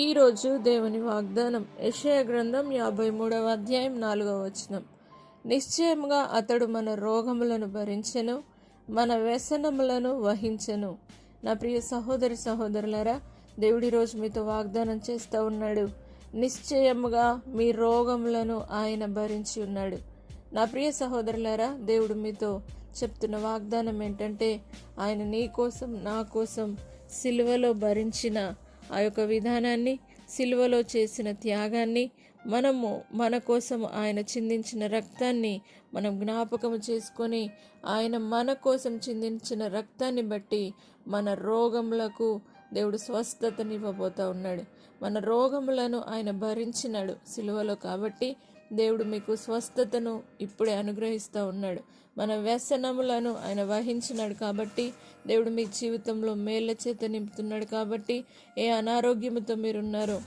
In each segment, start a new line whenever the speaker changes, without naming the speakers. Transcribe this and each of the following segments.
ఈరోజు దేవుని వాగ్దానం యెషయా గ్రంథం 53వ అధ్యాయం 4వ వచనం. నిశ్చయముగా అతడు మన రోగములను భరించెను, మన వ్యసనములను వహించెను. నా ప్రియ సహోదరి సహోదరులారా, దేవుడి రోజు మీతో వాగ్దానం చేస్తూ ఉన్నాడు. నిశ్చయముగా మీ రోగములను ఆయన భరించి ఉన్నాడు. నా ప్రియ సహోదరులారా, దేవుడు మీతో చెప్తున్న వాగ్దానం ఏంటంటే, ఆయన నీ కోసం నా కోసం సిలువలో భరించిన ఆ యొక్క విధానాన్ని, సిలువలో చేసిన త్యాగాన్ని, మనము మన కోసం ఆయన చిందించిన రక్తాన్ని మనం జ్ఞాపకం చేసుకొని, ఆయన మన కోసం చిందించిన రక్తాన్ని బట్టి మన రోగములకు దేవుడు స్వస్థతనివ్వబోతా ఉన్నాడు. మన రోగములను ఆయన భరించినాడు సిలువలో. కాబట్టి దేవుడు మీకు స్వస్థతను ఇప్పుడే అనుగ్రహిస్తూ ఉన్నాడు. మన వ్యసనములను ఆయన వహించినాడు కాబట్టి దేవుడు మీ జీవితంలో మేళ్ల చేత నింపుతున్నాడు. కాబట్టి ఏ అనారోగ్యముతో మీరున్నారో,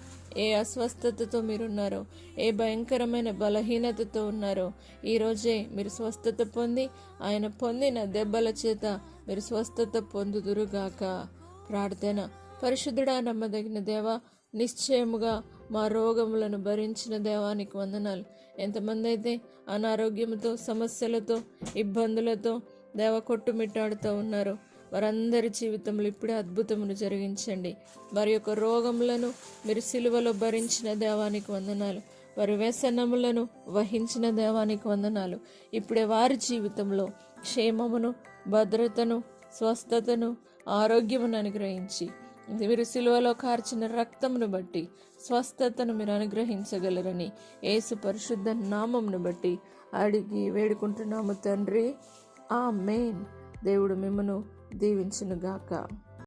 ఏ అస్వస్థతతో మీరున్నారో, ఏ భయంకరమైన బలహీనతతో ఉన్నారో, ఈరోజే మీరు స్వస్థత పొంది ఆయన పొందిన దెబ్బల చేత మీరు స్వస్థత పొందుదురుగాక. ప్రార్థన. పరిశుద్ధుడా, నమ్మదగిన దేవా, నిశ్చయముగా మా రోగములను భరించిన దేవానికి వందనాలు. ఎంతమంది అయితే అనారోగ్యంతో, సమస్యలతో, ఇబ్బందులతో దేవ కొట్టుమిట్టాడుతూ ఉన్నారో వారందరి జీవితంలో ఇప్పుడే అద్భుతమును జరిగించండి. వారి యొక్క రోగములను మీరు సిలువలో భరించిన దేవానికి వందనాలు. వారి వ్యసనములను వహించిన దేవానికి వందనాలు. ఇప్పుడే వారి జీవితంలో క్షేమమును, భద్రతను, స్వస్థతను, ఆరోగ్యమును అనుగ్రహించి మీరు సిలువలో కార్చిన రక్తమును బట్టి స్వస్థతను మీరు అనుగ్రహించగలరని యేసు పరిశుద్ధ నామమును బట్టి అడిగి వేడుకుంటున్నాము తండ్రి. ఆమేన్. దేవుడు మిమ్మను దీవించునుగాక.